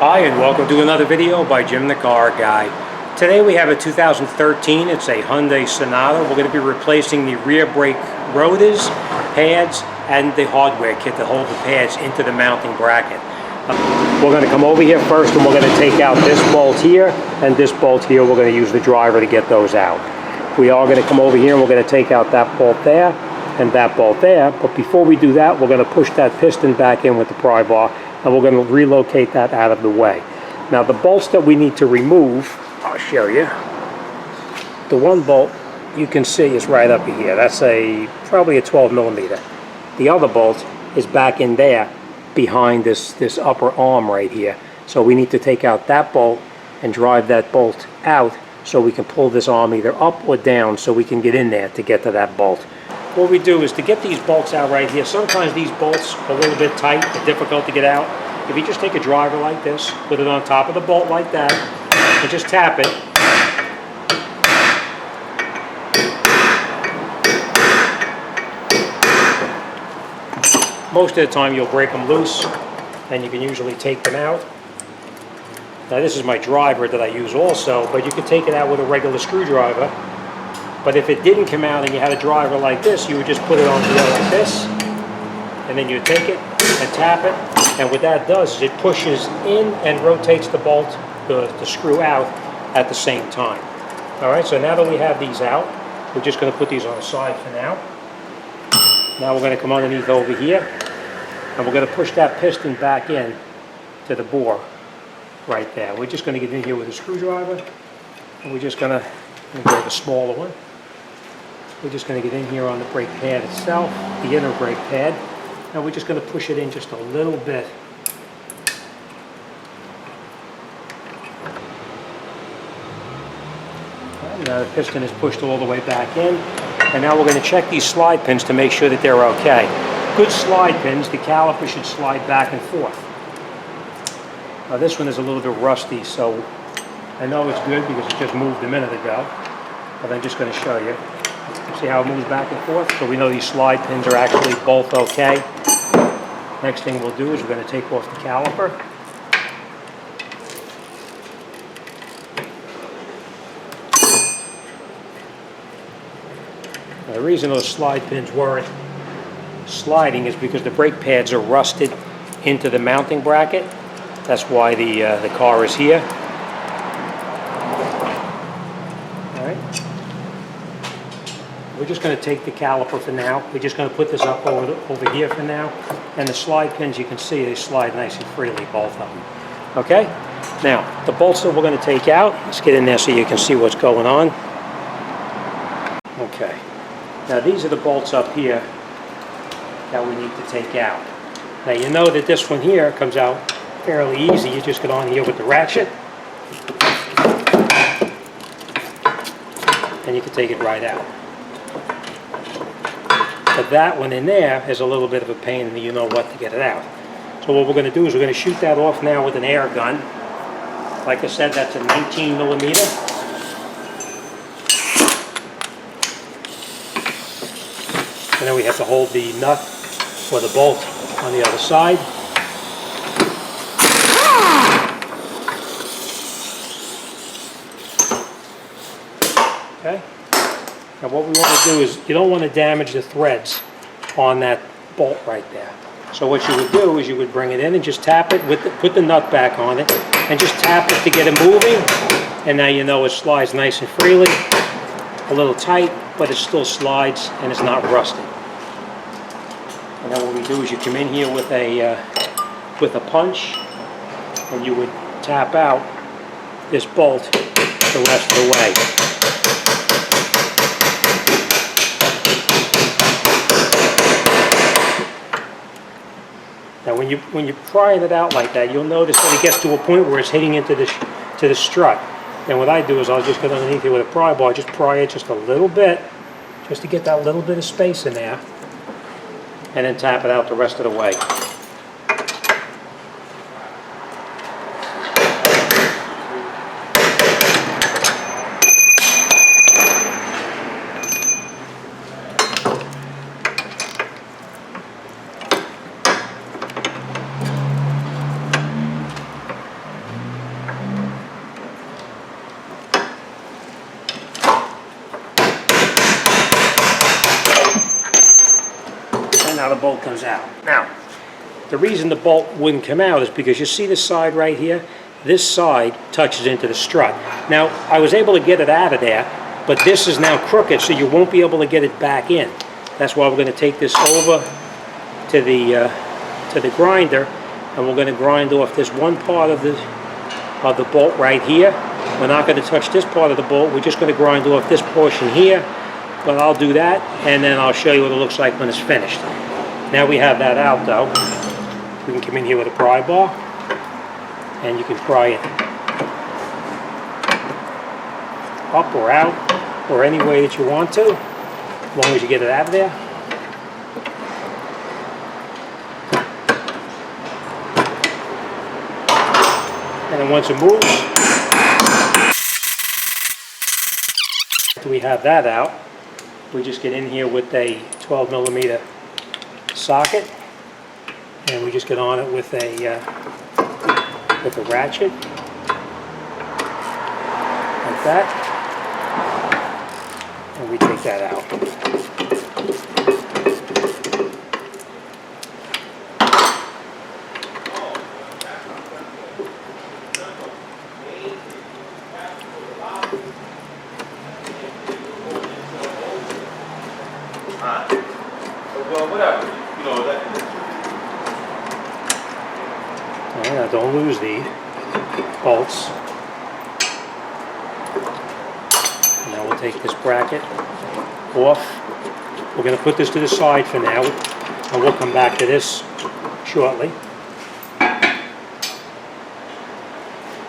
Hi and welcome to another video by Jimthecarguy. Today we have a 2013, it's a Hyundai Sonata. We're going to be replacing the rear brake rotors, pads, and the hardware kit to hold the pads into the mounting bracket. We're going to come over here first and we're going to take out this bolt here and this bolt here. We're going to use the driver to get those out. We are going to come over here and we're going to take out that bolt there and that bolt there. But before we do that, we're going to push that piston back in with the pry bar and we're going to relocate that out of the way. Now the bolts that we need to remove, I'll show you. The one bolt you can see is right up here. That's probably a 12 millimeter. The other bolt is back in there behind this upper arm right here. So we need to take out that bolt and drive that bolt out so we can pull this arm either up or down so we can get in there to get to that bolt. What we do is to get these bolts out right here, sometimes these bolts are a little bit tight and difficult to get out. If you just take a driver like this, put it on top of the bolt like that, and just tap it, most of the time you'll break them loose and you can usually take them out. Now this is my driver that I use also, but you can take it out with a regular screwdriver. But if it didn't come out and you had a driver like this, you would just put it on here like this, and then you take it and tap it, and what that does is it pushes in and rotates the bolt, the screw out at the same time. Alright, so now that we have these out, we're just going to put these on the side for now. Now we're going to come underneath over here, and we're going to push that piston back in to the bore right there. We're just going to get in here with a screwdriver, and we're just going to grab a smaller one. We're just going to get in here on the brake pad itself, the inner brake pad, and we're just going to push it in just a little bit. And now the piston is pushed all the way back in, and now we're going to check these slide pins to make sure that they're okay. Good slide pins, the caliper should slide back and forth. Now this one is a little bit rusty, so I know it's good because it just moved a minute ago, but I'm just going to show you. See how it moves back and forth? So we know these slide pins are actually both okay. Next thing we'll do is we're going to take off the caliper. Now, the reason those slide pins weren't sliding is because the brake pads are rusted into the mounting bracket. That's why the car is here. We're just going to take the caliper for now. We're just going to put this up over here for now. And the slide pins, you can see they slide nice and freely, both of them. Okay? Now, the bolts that we're going to take out, let's get in there so you can see what's going on. Okay. Now, these are the bolts up here that we need to take out. Now, you know that this one here comes out fairly easy. You just get on here with the ratchet. And you can take it right out. But that one in there is a little bit of a pain and you know what to get it out. So what we're going to do is we're going to shoot that off now with an air gun. Like I said, that's a 19 millimeter. And then we have to hold the nut or the bolt on the other side. Okay. Now what we want to do is, you don't want to damage the threads on that bolt right there. So what you would do is you would bring it in and just tap it, put the nut back on it, and just tap it to get it moving. And now you know it slides nice and freely. A little tight, but it still slides and it's not rusted. And then what we do is you come in here with a punch, and you would tap out this bolt the rest of the way. Now when you're prying it out like that, you'll notice that it gets to a point where it's hitting into the strut. And what I do is I'll just get underneath it with a pry bar, just pry it just a little bit, just to get that little bit of space in there, and then tap it out the rest of the way. bolt comes out. Now, the reason the bolt wouldn't come out is because you see this side right here? This side touches into the strut. Now, I was able to get it out of there, but this is now crooked, so you won't be able to get it back in. That's why we're going to take this over to the grinder, and we're going to grind off this one part of the bolt right here. We're not going to touch this part of the bolt. We're just going to grind off this portion here. But I'll do that, and then I'll show you what it looks like when it's finished. Now we have that out, though. We can come in here with a pry bar, and you can pry it up or out, or any way that you want to, as long as you get it out of there. And then once it moves, after we have that out, we just get in here with a 12mm socket, and we just get on it with a ratchet, like that, and we take that out. Well, whatever, you know, that. Now, don't lose the bolts. Now we'll take this bracket off. We're going to put this to the side for now, and we'll come back to this shortly.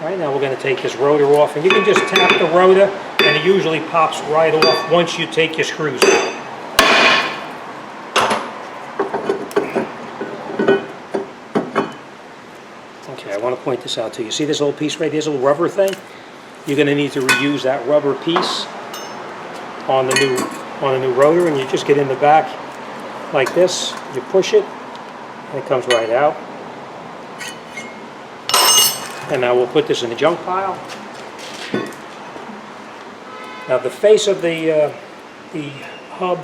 All right, now we're going to take this rotor off, and you can just tap the rotor, and it usually pops right off once you take your screws out. Okay, I want to point this out to you. See this little piece right here, this little rubber thing? You're going to need to reuse that rubber piece on the new rotor, and you just get in the back like this. You push it, and it comes right out. And now we'll put this in the junk pile. Now the face of the hub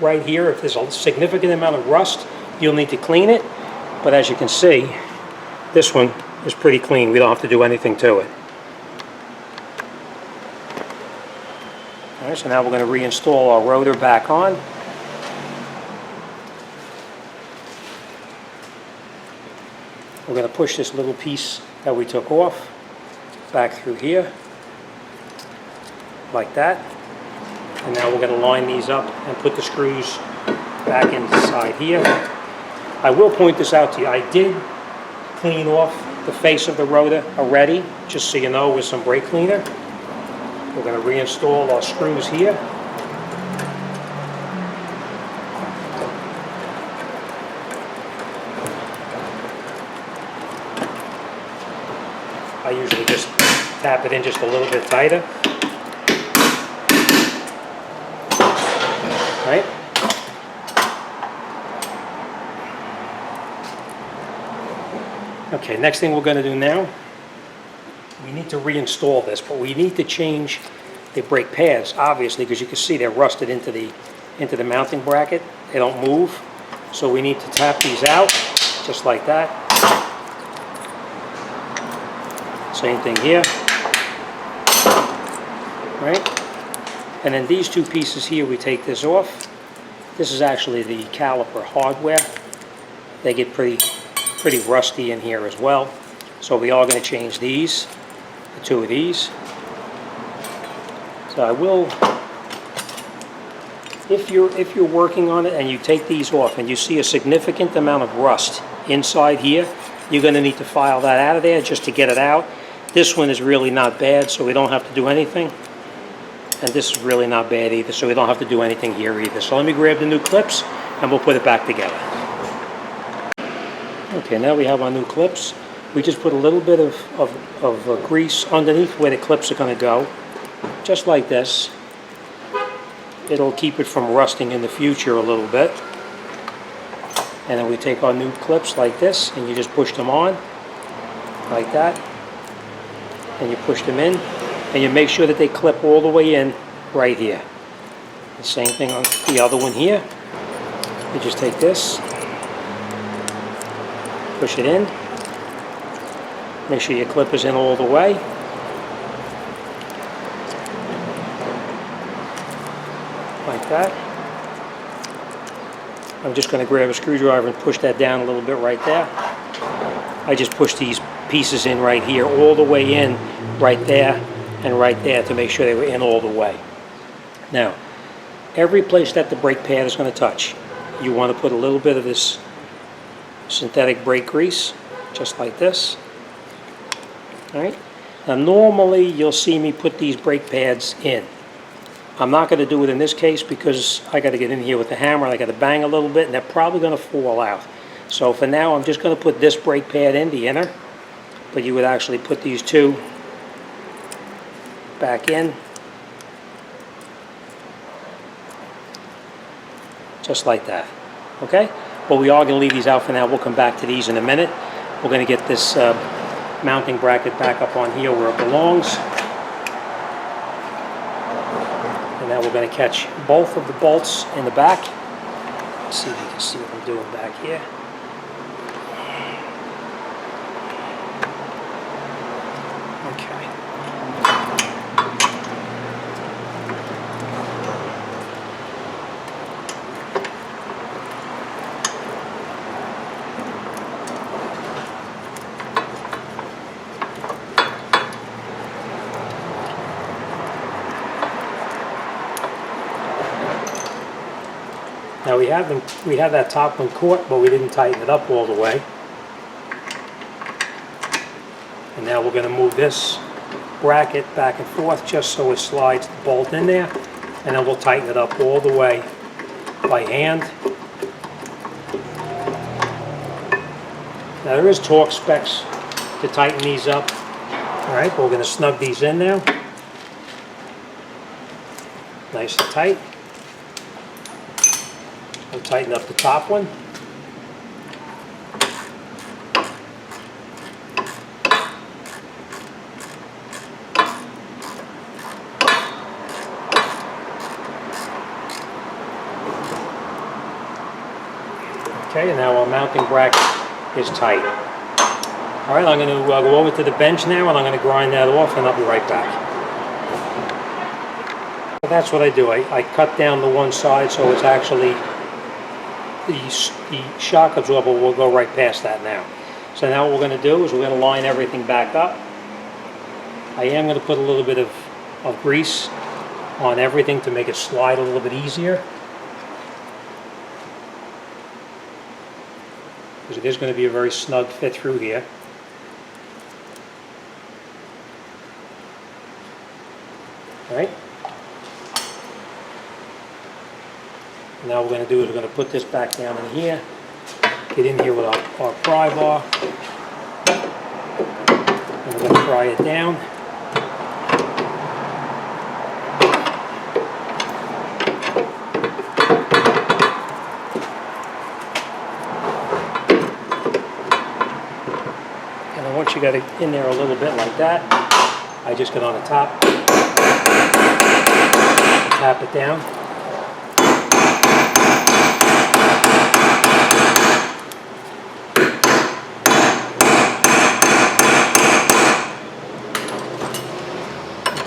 right here, if there's a significant amount of rust, you'll need to clean it. But as you can see, this one is pretty clean. We don't have to do anything to it. All right, so now we're going to reinstall our rotor back on. We're going to push this little piece that we took off back through here, like that. And now we're going to line these up and put the screws back inside here. I will point this out to you. I did clean off the face of the rotor already, just so you know, with some brake cleaner. We're going to reinstall our screws here. I usually just tap it in just a little bit tighter. Right? Okay, next thing we're going to do now, we need to reinstall this, but we need to change the brake pads, obviously, because you can see they're rusted into the mounting bracket. They don't move, so we need to tap these out, just like that. Same thing here, right? And then these two pieces here, we take this off. This is actually the caliper hardware. They get pretty rusty in here as well. So we are going to change these, the two of these. So I will, if you're working on it and you take these off and you see a significant amount of rust inside here, you're going to need to file that out of there just to get it out. This one is really not bad, so we don't have to do anything. And this is really not bad either, so we don't have to do anything here either. So let me grab the new clips and we'll put it back together. Okay, now we have our new clips. We just put a little bit of grease underneath where the clips are going to go, just like this. It'll keep it from rusting in the future a little bit. And then we take our new clips like this, and you just push them on, like that. And you push them in, and you make sure that they clip all the way in right here. The same thing on the other one here. You just take this, Push it in. Make sure your clip is in all the way. Like that. I'm just going to grab a screwdriver and push that down a little bit right there. I just push these pieces in right here, all the way in, right there, and right there to make sure they were in all the way. Now, every place that the brake pad is going to touch, you want to put a little bit of this synthetic brake grease, just like this. All right. Now, normally you'll see me put these brake pads in. I'm not going to do it in this case because I got to get in here with the hammer and I got to bang a little bit and they're probably going to fall out. So for now I'm just going to put this brake pad in, the inner, but you would actually put these two back in, just like that. Okay? But we are going to leave these out for now. We'll come back to these in a minute. We're going to get this mounting bracket back up on here where it belongs. Now we're going to catch both of the bolts in the back. Let's see if you can see what I'm doing back here. Okay. Now we have that top one caught, but we didn't tighten it up all the way. And now we're going to move this bracket back and forth just so it slides the bolt in there, and then we'll tighten it up all the way by hand. Now there is torque specs to tighten these up. All right, but we're going to snug these in now. Nice and tight. We'll tighten up the top one. Okay, and now our mounting bracket is tight. All right, I'm going to go over to the bench now and I'm going to grind that off and I'll be right back. That's what I do. I cut down the one side so it's actually the shock absorber will go right past that now. So now what we're going to do is we're going to line everything back up. I am going to put a little bit of grease on everything to make it slide a little bit easier. Because it is going to be a very snug fit through here. All right. Now what we're going to do is we're going to put this back down in here, get in here with our pry bar, and we're going to pry it down. And then once you got it in there a little bit like that, I just get on the top, tap it down.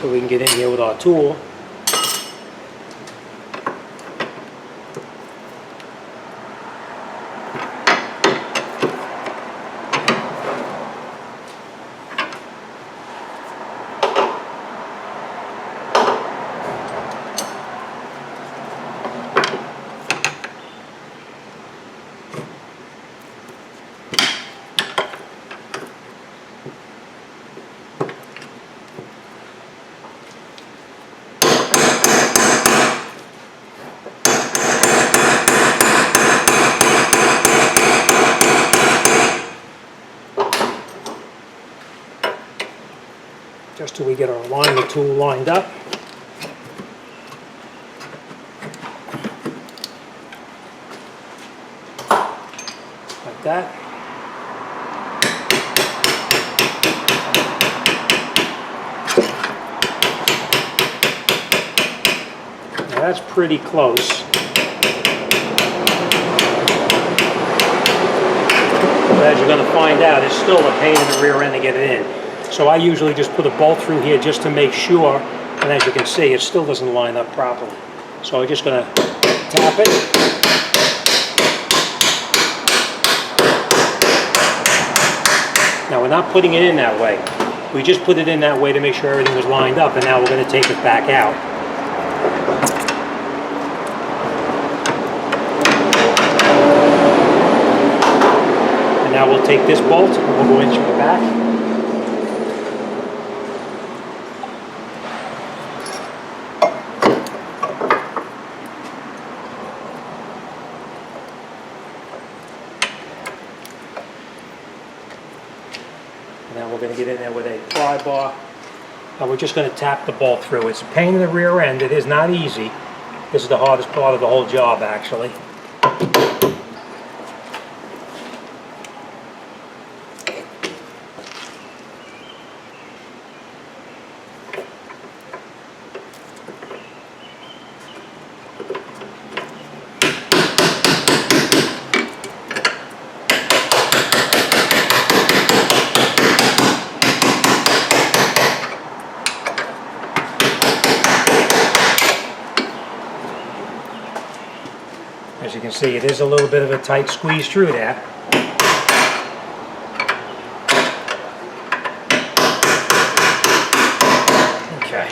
So we can get in here with our tool. Just till we get our alignment tool lined up. Like that. Now that's pretty close. But as you're going to find out, it's still a pain in the rear end to get it in. So I usually just put a bolt through here just to make sure, and as you can see, it still doesn't line up properly. So I'm just going to tap it. Now we're not putting it in that way. We just put it in that way to make sure everything was lined up, and now we're going to take it back out. And now we'll take this bolt and we'll go into the back. Now we're going to get in there with a pry bar, and we're just going to tap the bolt through. It's a pain in the rear end. It is not easy. This is the hardest part of the whole job, actually. As you can see, it is a little bit of a tight squeeze through there. Okay.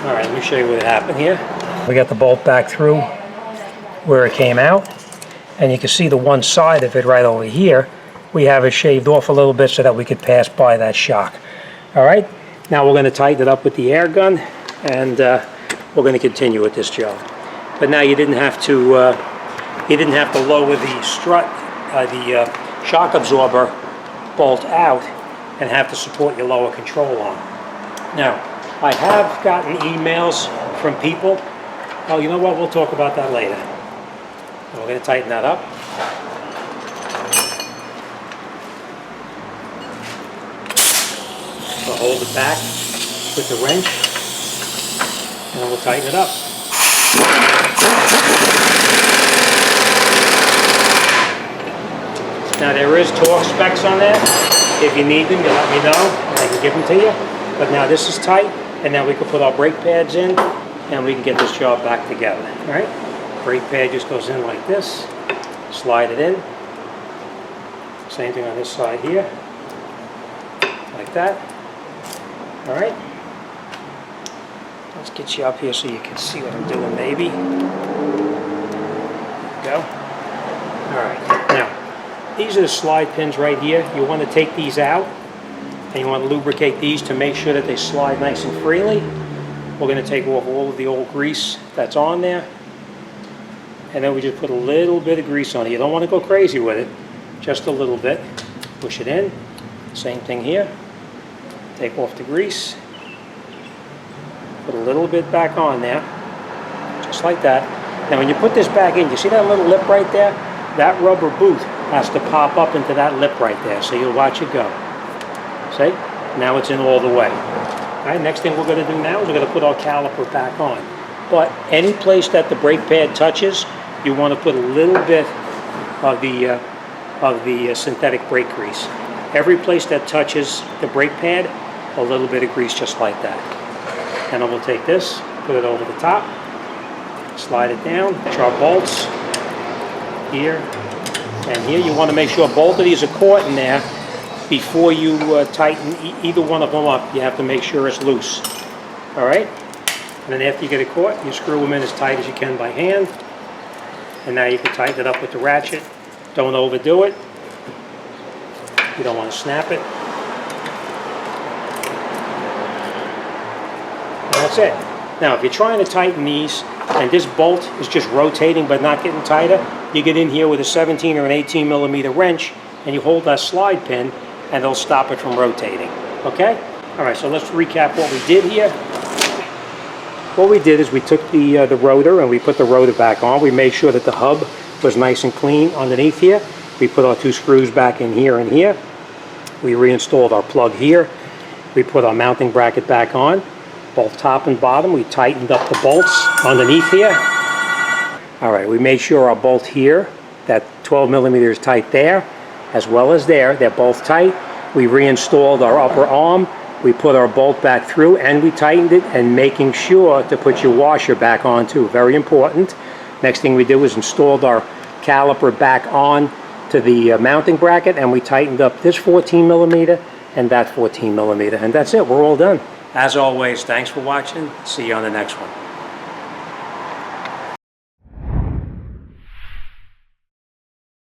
All right, let me show you what happened here. We got the bolt back through where it came out, and you can see the one side of it right over here. We have it shaved off a little bit so that we could pass by that shock. All right, now we're going to tighten it up with the air gun, and we're going to continue with this job. But now you didn't have to lower the strut, the shock absorber bolt out and have to support your lower control arm. Now, I have gotten emails from people. Oh, you know what? We'll talk about that later. So we're going to tighten that up. So hold it back with the wrench, and then we'll tighten it up. Now there is torque specs on that. If you need them, you let me know and I can give them to you. But now this is tight, and now we can put our brake pads in and we can get this job back together. All right? Brake pad just goes in like this. Slide it in. Same thing on this side here. Like that. All right? Let's get you up here so you can see what I'm doing, maybe. Go. All right. Now, these are the slide pins right here. You want to take these out, and you want to lubricate these to make sure that they slide nice and freely. We're going to take off all of the old grease that's on there, and then we just put a little bit of grease on it. You don't want to go crazy with it, just a little bit. Push it in. Same thing here. Take off the grease. Put a little bit back on there, just like that. Now when you put this back in, you see that little lip right there? That rubber boot has to pop up into that lip right there, so you'll watch it go. See? Now it's in all the way. All right, next thing we're going to do now is we're going to put our caliper back on. But any place that the brake pad touches, you want to put a little bit of the synthetic brake grease. Every place that touches the brake pad, a little bit of grease just like that. And then we'll take this, put it over the top, slide it down, put our bolts here and here. You want to make sure both of these are caught in there before you tighten either one of them up. You have to make sure it's loose. All right? And then after you get it caught, you screw them in as tight as you can by hand. And now you can tighten it up with the ratchet. Don't overdo it. You don't want to snap it. And that's it. Now, if you're trying to tighten these, and this bolt is just rotating but not getting tighter, you get in here with a 17 or an 18 millimeter wrench, and you hold that slide pin, and it'll stop it from rotating. Okay? All right, so let's recap what we did here. What we did is we took the rotor and we put the rotor back on. We made sure that the hub was nice and clean underneath here. We put our two screws back in here and here. We reinstalled our plug here. We put our mounting bracket back on, both top and bottom. We tightened up the bolts underneath here. All right, we made sure our bolt here, that 12 millimeter is tight there. as well as there. They're both tight. We reinstalled our upper arm. We put our bolt back through and we tightened it, and making sure to put your washer back on too, very important. Next thing we did was installed our caliper back on to the mounting bracket, and we tightened up this 14 millimeter and that 14 millimeter, and that's it. We're all done. As always, thanks for watching. See you on the next one.